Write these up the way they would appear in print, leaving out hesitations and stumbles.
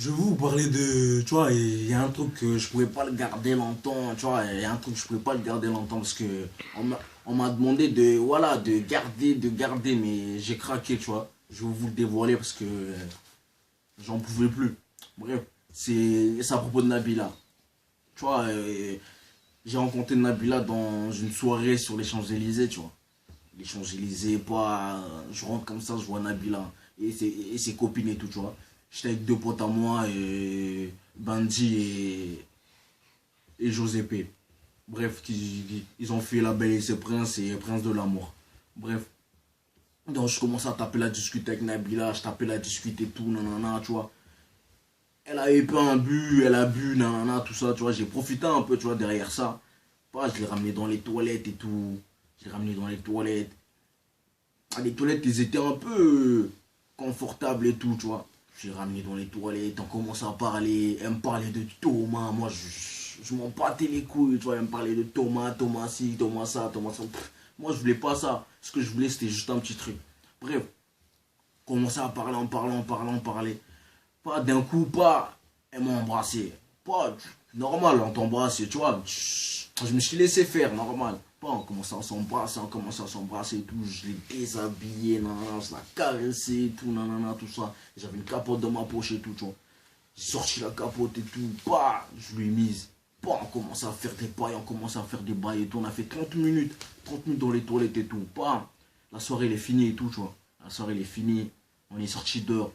je veux vous parler de, tu vois, il y a un truc que je pouvais pas le garder longtemps, tu vois, il y a un truc que je pouvais pas le garder longtemps parce que on m'a demandé de, voilà, de garder, mais j'ai craqué, tu vois. Je vais vous le dévoiler parce que j'en pouvais plus. Bref, c'est à propos de Nabila. Tu vois, j'ai rencontré Nabila dans une soirée sur les Champs-Élysées, tu vois. Les Champs-Élysées, pas, je rentre comme ça, je vois Nabila et ses copines et tout, tu vois. J'étais avec deux potes à moi, et Bandi et Josépé. Bref, ils ont fait La Belle et ses princes et Prince de l'amour. Bref, donc je commence à taper la discute avec Nabila, je tapais la discute et tout, nanana, tu vois. Elle a eu pas un but, elle a bu, nanana, tout ça, tu vois. J'ai profité un peu, tu vois, derrière ça. Bah, je l'ai ramené dans les toilettes et tout. Je l'ai ramené dans les toilettes. Ah, les toilettes, elles étaient un peu confortables et tout, tu vois. J'ai ramené dans les toilettes, on commence à parler. Elle me parlait de Thomas. Moi, je m'en battais les couilles, tu vois. Elle me parlait de Thomas, Thomas ci, Thomas ça, Thomas ça. Moi, je voulais pas ça. Ce que je voulais, c'était juste un petit truc. Bref, on commençait à parler, on parlait, on parlait, on parlait. Pas d'un coup, pas. Elle m'a embrassé. Pas normal, on t'embrasse, tu vois. Je me suis laissé faire, normal. Pas, on commence à s'embrasser et tout. Je l'ai déshabillé, nanana, je l'ai caressé et tout, nanana, tout ça. J'avais une capote dans ma poche et tout, tu vois. J'ai sorti la capote et tout. Bah, je lui ai mise. Bah, on commence à faire des bails, on commence à faire des bails et tout. On a fait 30 minutes. 30 minutes dans les toilettes et tout. Bah, la soirée, elle est finie et tout, tu vois. La soirée, elle est finie. On est sorti dehors.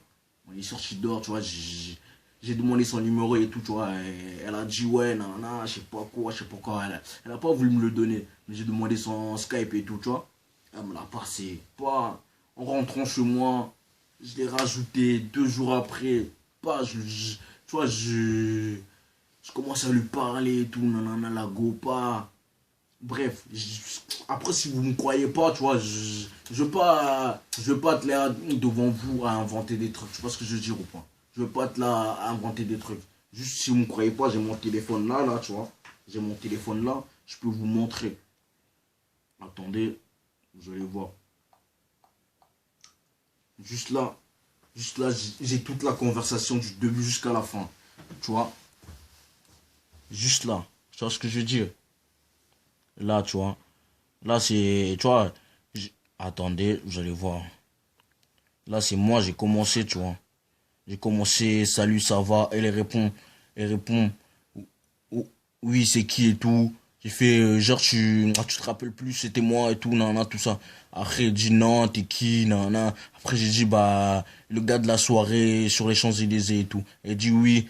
On est sorti dehors, tu vois. J'ai demandé son numéro et tout, tu vois. Elle a dit ouais, nanana, je sais pas quoi, je sais pas quoi. Elle a pas voulu me le donner. Mais j'ai demandé son Skype et tout, tu vois. Elle me l'a passé. Pas. En rentrant chez moi, je l'ai rajouté 2 jours après. Pas, tu vois, je commence à lui parler et tout, nanana, la go, pas. Bref, après, si vous ne me croyez pas, tu vois, je veux pas être là devant vous à inventer des trucs. Tu vois ce que je veux dire ou pas? Je veux pas être là à inventer des trucs. Juste si vous ne me croyez pas, j'ai mon téléphone là, tu vois. J'ai mon téléphone là, je peux vous montrer. Attendez, vous allez voir. Juste là, juste là, j'ai toute la conversation du début jusqu'à la fin. Tu vois, juste là. Tu vois ce que je veux dire? Là, tu vois. Là, c'est, tu vois, attendez, vous allez voir. Là, c'est moi, j'ai commencé, tu vois. J'ai commencé, salut, ça va. Elle répond, oui, c'est qui et tout. J'ai fait, genre, tu te rappelles plus, c'était moi et tout, nanana, tout ça. Après, elle dit non, t'es qui, nanana. Après, j'ai dit, bah, le gars de la soirée sur les Champs-Élysées et tout. Elle dit oui,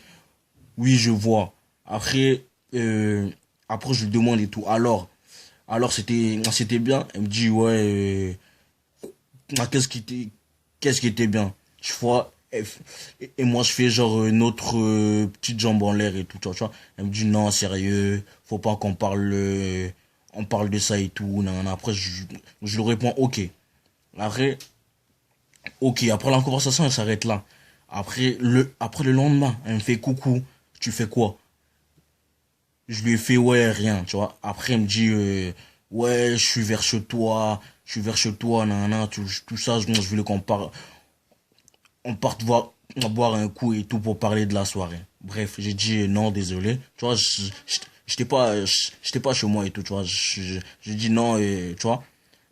oui, je vois. Après, euh, après, je lui demande et tout. Alors c'était bien. Elle me dit ouais, qu'est-ce qui était bien. Je vois et moi je fais genre notre petite jambe en l'air et tout, tu vois. Elle me dit non, sérieux, faut pas qu'on parle on parle de ça et tout. Non, non. Après je lui réponds OK. Après OK, après la conversation elle s'arrête là. Après le lendemain, elle me fait coucou, tu fais quoi? Je lui ai fait ouais, rien, tu vois. Après, elle me dit ouais, je suis vers chez toi, nanana, tout ça. Moi, je voulais on parte boire un coup et tout pour parler de la soirée. Bref, j'ai dit non, désolé. Tu vois, j'étais pas chez moi et tout, tu vois. J'ai dit non, tu vois.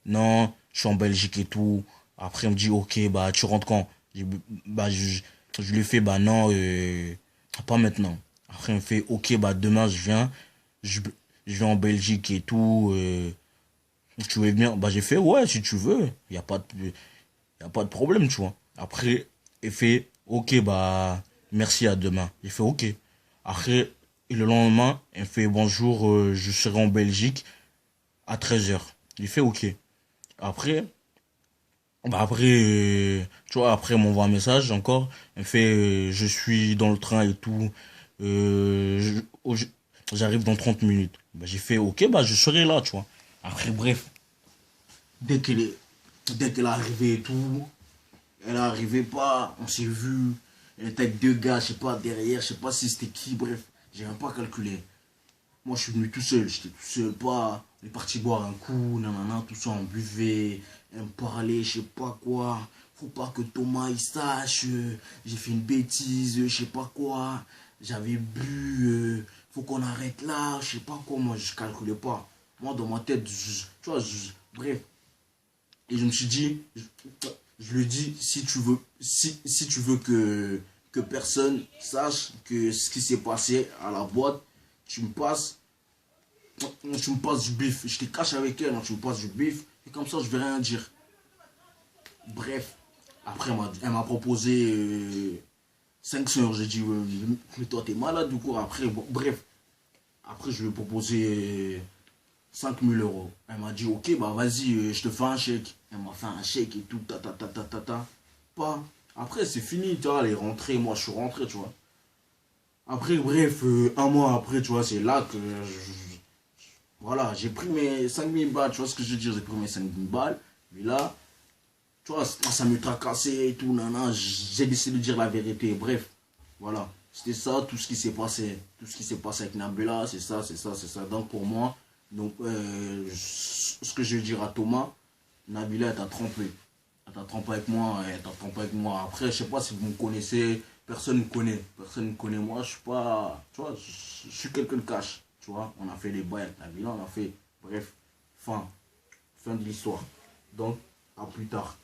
Non, je suis en Belgique et tout. Après, elle me dit ok, bah, tu rentres quand? Bah, je lui ai fait bah non, pas maintenant. Après, elle me fait ok, bah, demain, je, je vais en Belgique et tout. Tu veux bien? Bah, j'ai fait ouais, si tu veux. Y a pas de problème, tu vois. Après, il fait, ok, bah, merci, à demain. Il fait, ok. Après, et le lendemain, il fait, bonjour, je serai en Belgique à 13h. Il fait, ok. Après, tu vois, après, il m'envoie un message encore. Il fait, je suis dans le train et tout. J'arrive dans 30 minutes. Bah, j'ai fait, ok, bah, je serai là, tu vois. Après, bref, dès qu'elle est, dès qu'elle est arrivée et tout, elle arrivait pas, on s'est vu. Elle était avec deux gars, je sais pas, derrière, je sais pas si c'était qui, bref, j'ai même pas calculé. Moi, je suis venu tout seul, j'étais tout seul, pas. On est parti boire un coup, nanana, tout ça, on buvait, elle me parlait, je sais pas quoi. faut pas que Thomas il sache, j'ai fait une bêtise, je sais pas quoi, j'avais bu, faut qu'on arrête là, je sais pas quoi, moi je calculais pas. Moi dans ma tête, tu vois, bref. Et je me suis dit, je lui dis, si tu veux que personne sache que ce qui s'est passé à la boîte, tu me passes, tu me passes du bif. Je te cache avec elle, tu me passes du bif, et comme ça je vais rien dire. Bref, après elle m'a proposé 500 euros. J'ai dit, mais toi t'es malade du coup. Après, bon, bref, après je lui ai proposé 5 000 euros. Elle m'a dit, ok, bah vas-y, je te fais un chèque. Elle m'a fait un chèque et tout, ta ta ta ta ta ta. Pas. Après, c'est fini, tu vois, elle est rentrée, moi je suis rentré, tu vois. Après, bref, un mois après, tu vois, c'est là que voilà, j'ai pris mes 5 000 balles, tu vois ce que je veux dire, j'ai pris mes 5 000 balles. Mais là, tu vois, ça me tracassait et tout, nana, j'ai décidé de dire la vérité. Bref, voilà, c'était ça, tout ce qui s'est passé. Tout ce qui s'est passé avec Nabila, c'est ça, c'est ça, c'est ça. Donc pour moi, donc, ce que je veux dire à Thomas, Nabila, elle t'a trompé. Elle t'a trompé avec moi, elle t'a trompé avec moi. Après, je sais pas si vous me connaissez, personne ne me connaît. Personne ne me connaît. Moi, je suis pas, tu vois, je suis quelqu'un de cash. Tu vois, on a fait des bails avec Nabila, on a fait, bref, fin de l'histoire. Donc, à plus tard.